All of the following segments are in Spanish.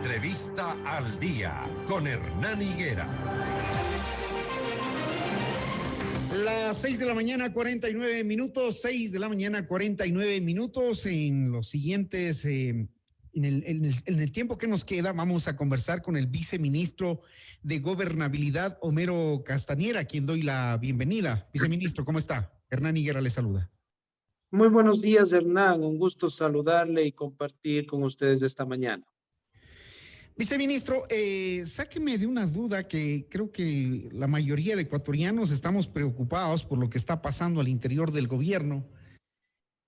Entrevista al Día con Hernán Higuera. Las 6 de la mañana, 49 minutos, 6 de la mañana, 49 minutos. En los siguientes, en el tiempo que nos queda, vamos a conversar con el viceministro de Gobernabilidad, Homero Castañera, a quien doy la bienvenida. Viceministro, ¿cómo está? Hernán Higuera le saluda. Muy buenos días, Hernán. Un gusto saludarle y compartir con ustedes esta mañana. Viceministro, sáqueme de una duda que creo que la mayoría de ecuatorianos estamos preocupados por lo que está pasando al interior del gobierno.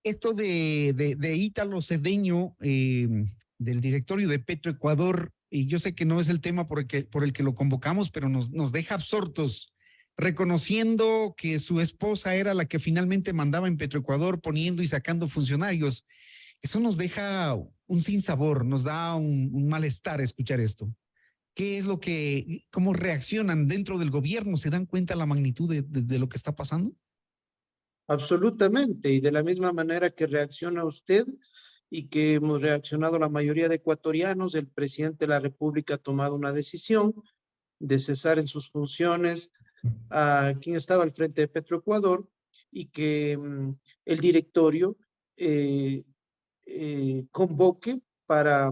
Esto de Ítalo Cedeño, del directorio de Petroecuador, y yo sé que no es el tema por el que lo convocamos, pero nos deja absortos, reconociendo que su esposa era la que finalmente mandaba en Petroecuador, poniendo y sacando funcionarios. Eso nos deja un sinsabor, nos da un malestar escuchar esto. ¿Qué es cómo reaccionan dentro del gobierno? ¿Se dan cuenta la magnitud de lo que está pasando? Absolutamente, y de la misma manera que reacciona usted y que hemos reaccionado la mayoría de ecuatorianos, el presidente de la República ha tomado una decisión de cesar en sus funciones a quien estaba al frente de Petroecuador y que el directorio convoque para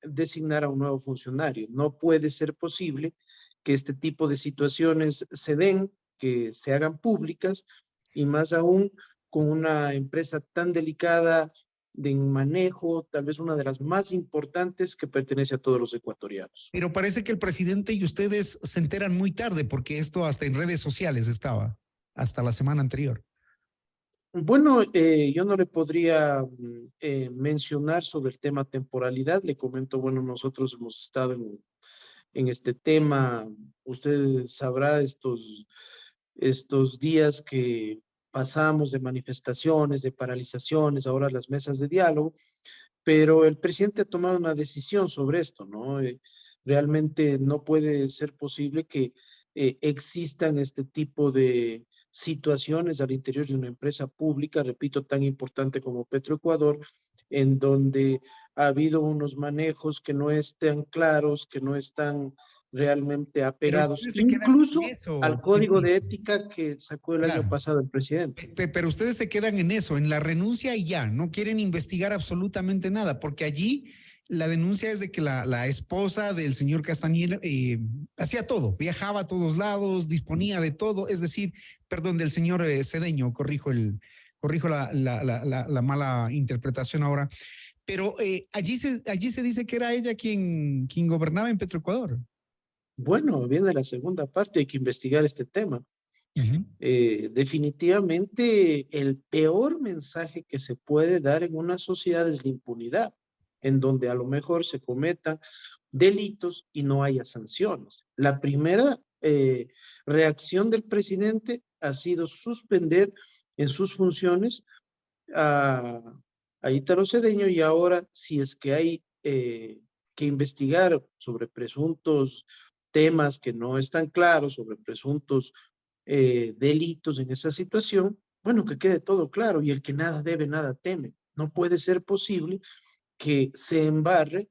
designar a un nuevo funcionario. No puede ser posible que este tipo de situaciones se den, que se hagan públicas, y más aún con una empresa tan delicada de manejo, tal vez una de las más importantes que pertenece a todos los ecuatorianos. Pero parece que el presidente y ustedes se enteran muy tarde, porque esto hasta en redes sociales estaba, hasta la semana anterior. Bueno, yo no le podría mencionar sobre el tema temporalidad. Le comento, bueno, nosotros hemos estado en este tema. Usted sabrá estos días que pasamos de manifestaciones, de paralizaciones, ahora las mesas de diálogo, pero el presidente ha tomado una decisión sobre esto, ¿no? Realmente no puede ser posible que existan este tipo de situaciones al interior de una empresa pública, repito, tan importante como Petroecuador, en donde ha habido unos manejos que no están claros, que no están realmente apegados, incluso al código de ética que sacó el año pasado el presidente. Pero ustedes se quedan en eso, en la renuncia y ya, no quieren investigar absolutamente nada, porque allí la denuncia es de que la esposa del señor Castañeda hacía todo, viajaba a todos lados, disponía de todo, es decir, perdón, del señor Cedeño, corrijo la mala interpretación ahora, pero allí se dice que era ella quien gobernaba en Petroecuador. Bueno, viene la segunda parte, hay que investigar este tema. Definitivamente el peor mensaje que se puede dar en una sociedad es la impunidad, en donde a lo mejor se cometan delitos y no haya sanciones. La primera reacción del presidente ha sido suspender en sus funciones a Ítalo Cedeño, y ahora si es que hay que investigar sobre presuntos temas que no están claros, sobre presuntos delitos en esa situación, bueno, que quede todo claro, y el que nada debe, nada teme. No puede ser posible que se embarre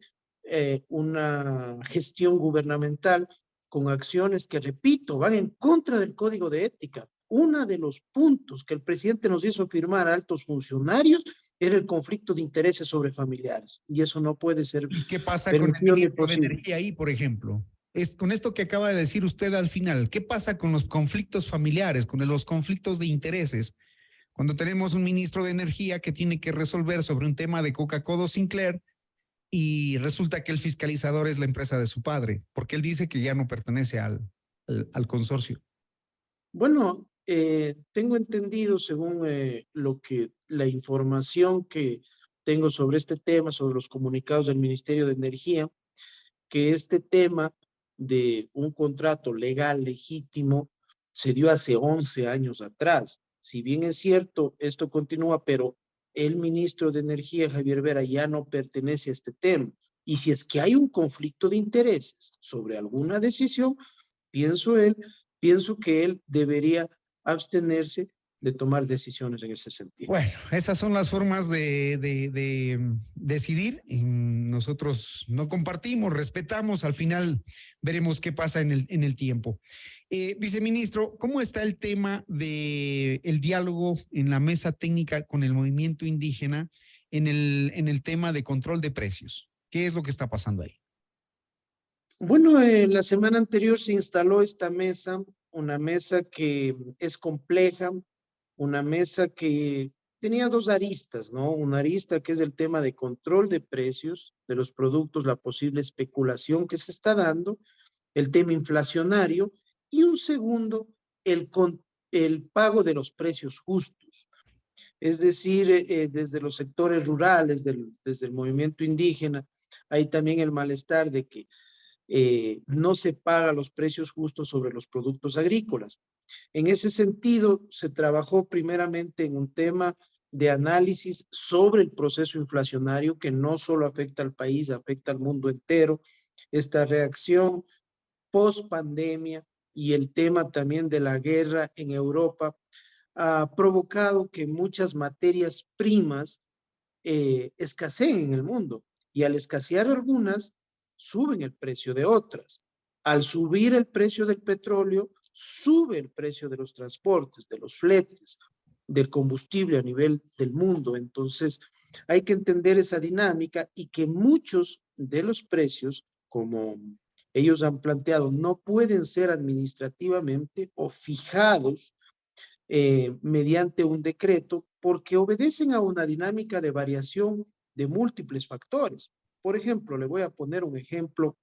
una gestión gubernamental con acciones que, repito, van en contra del código de ética. Uno de los puntos que el presidente nos hizo firmar a altos funcionarios era el conflicto de intereses sobre familiares, y eso no puede ser. ¿Y qué pasa con el ministro de Energía ahí, por ejemplo? Con esto que acaba de decir usted al final, ¿qué pasa con los conflictos familiares, con los conflictos de intereses? Cuando tenemos un ministro de Energía que tiene que resolver sobre un tema de Coca-Cola Sinclair y resulta que el fiscalizador es la empresa de su padre, porque él dice que ya no pertenece al consorcio. Bueno, tengo entendido, según la información que tengo sobre este tema, sobre los comunicados del Ministerio de Energía, que este tema de un contrato legal, legítimo, se dio hace 11 años atrás. Si bien es cierto, esto continúa, pero el ministro de Energía, Javier Vera, ya no pertenece a este tema. Y si es que hay un conflicto de intereses sobre alguna decisión, pienso que él debería abstenerse de tomar decisiones en ese sentido. Bueno, esas son las formas de decidir. Y nosotros no compartimos, respetamos, al final veremos qué pasa en el tiempo. Viceministro, ¿cómo está el tema del diálogo en la mesa técnica con el movimiento indígena en el tema de control de precios? ¿Qué es lo que está pasando ahí? Bueno, la semana anterior se instaló esta mesa, una mesa que es compleja, una mesa que tenía dos aristas, ¿no? Una arista que es el tema de control de precios de los productos, la posible especulación que se está dando, el tema inflacionario, y un segundo, el pago de los precios justos. Es decir, desde los sectores rurales, desde el movimiento indígena, hay también el malestar de que no se paga los precios justos sobre los productos agrícolas. En ese sentido, se trabajó primeramente en un tema de análisis sobre el proceso inflacionario que no solo afecta al país, afecta al mundo entero. Esta reacción post pandemia y el tema también de la guerra en Europa ha provocado que muchas materias primas escaseen en el mundo, y al escasear algunas, suben el precio de otras. Al subir el precio del petróleo, sube el precio de los transportes, de los fletes, del combustible a nivel del mundo. Entonces, hay que entender esa dinámica y que muchos de los precios, como ellos han planteado, no pueden ser administrativamente o fijados mediante un decreto, porque obedecen a una dinámica de variación de múltiples factores. Por ejemplo, le voy a poner un ejemplo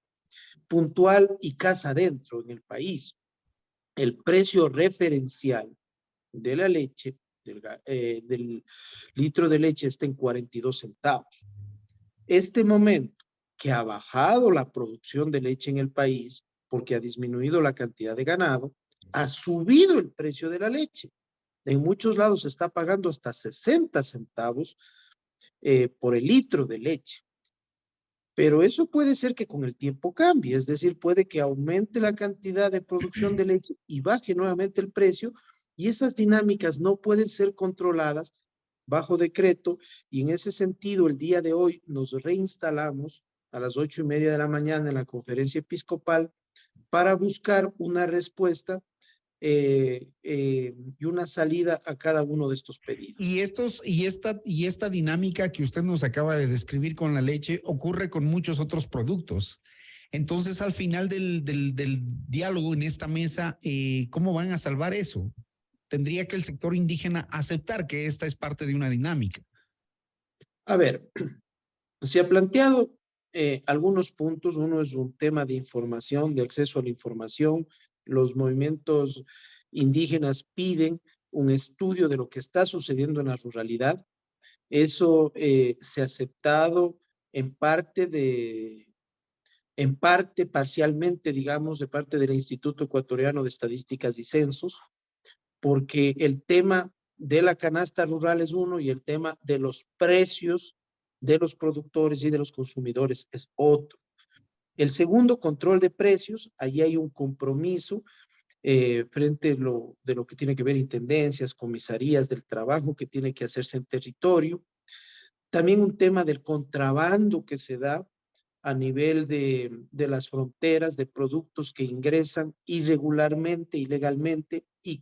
puntual y casa adentro en el país. El precio referencial de la leche, del litro de leche, está en 42 centavos. Este momento que ha bajado la producción de leche en el país, porque ha disminuido la cantidad de ganado, ha subido el precio de la leche. En muchos lados se está pagando hasta 60 centavos por el litro de leche. Pero eso puede ser que con el tiempo cambie, es decir, puede que aumente la cantidad de producción de leche y baje nuevamente el precio, y esas dinámicas no pueden ser controladas bajo decreto, y en ese sentido el día de hoy nos reinstalamos a las 8:30 de la mañana en la conferencia episcopal para buscar una respuesta y una salida a cada uno de estos pedidos. Y esta dinámica que usted nos acaba de describir con la leche ocurre con muchos otros productos. Entonces, al final del diálogo en esta mesa, ¿cómo van a salvar eso? Tendría que el sector indígena aceptar que esta es parte de una dinámica. A ver, se ha planteado algunos puntos. Uno es un tema de información, de acceso a la información. Los movimientos indígenas piden un estudio de lo que está sucediendo en la ruralidad. Eso se ha aceptado en parte, parcialmente, digamos, de parte del Instituto Ecuatoriano de Estadísticas y Censos, porque el tema de la canasta rural es uno y el tema de los precios de los productores y de los consumidores es otro. El segundo, control de precios. Allí hay un compromiso frente de lo que tiene que ver intendencias, comisarías, del trabajo que tiene que hacerse en territorio. También un tema del contrabando que se da a nivel de las fronteras, de productos que ingresan irregularmente, ilegalmente, y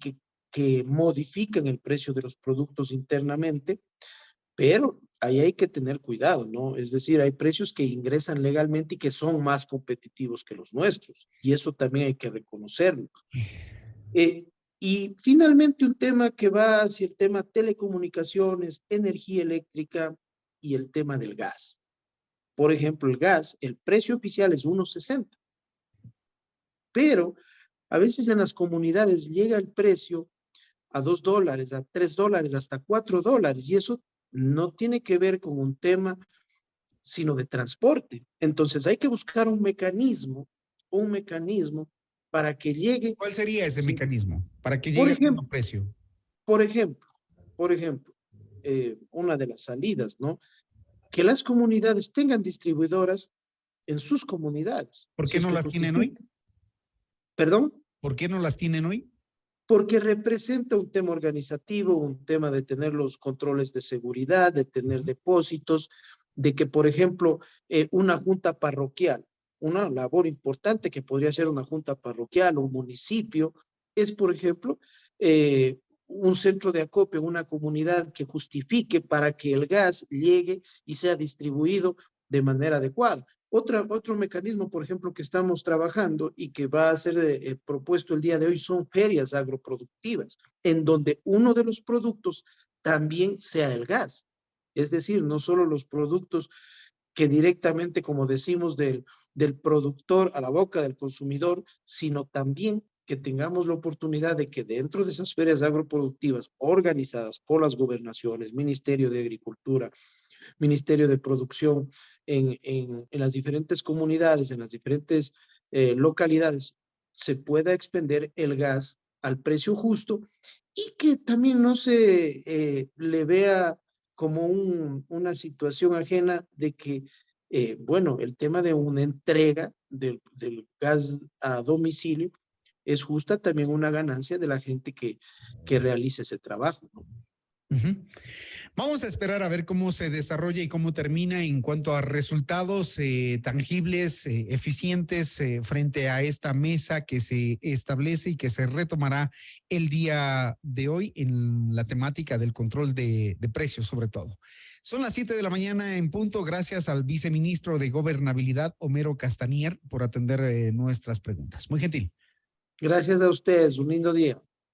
que modifican el precio de los productos internamente. Pero ahí hay que tener cuidado, ¿no? Es decir, hay precios que ingresan legalmente y que son más competitivos que los nuestros, y eso también hay que reconocerlo. Y finalmente un tema que va hacia el tema telecomunicaciones, energía eléctrica y el tema del gas. Por ejemplo, el gas, el precio oficial es 1.60, pero a veces en las comunidades llega el precio a $2, a $3, hasta $4, y eso no tiene que ver con un tema sino de transporte. Entonces hay que buscar un mecanismo para que llegue. ¿Cuál sería ese mecanismo para que Por llegue al ejemplo, mismo precio? por ejemplo, una de las salidas, ¿no? Que las comunidades tengan distribuidoras en sus comunidades. ¿Por Si qué es no que las tienen hoy? ¿Perdón? ¿Por qué no las tienen hoy? porque representa un tema organizativo, un tema de tener los controles de seguridad, de tener depósitos, de que, por ejemplo, una junta parroquial, una labor importante que podría ser una junta parroquial o un municipio, es, por ejemplo, un centro de acopio, una comunidad que justifique para que el gas llegue y sea distribuido de manera adecuada. Otro mecanismo, por ejemplo, que estamos trabajando y que va a ser propuesto el día de hoy son ferias agroproductivas, en donde uno de los productos también sea el gas. Es decir, no solo los productos que directamente, como decimos, del productor a la boca del consumidor, sino también que tengamos la oportunidad de que dentro de esas ferias agroproductivas organizadas por las gobernaciones, Ministerio de Agricultura, Ministerio de Producción, en las diferentes comunidades, en las diferentes localidades, se pueda expender el gas al precio justo y que también no se le vea como una situación ajena de que, bueno, el tema de una entrega del gas a domicilio es justa también una ganancia de la gente que realice ese trabajo, ¿no? Ujú. Vamos a esperar a ver cómo se desarrolla y cómo termina en cuanto a resultados tangibles, eficientes frente a esta mesa que se establece y que se retomará el día de hoy en la temática del control de precios, sobre todo. Son las 7 de la mañana en punto. Gracias al viceministro de Gobernabilidad, Homero Castanier, por atender nuestras preguntas. Muy gentil. Gracias a ustedes, un lindo día.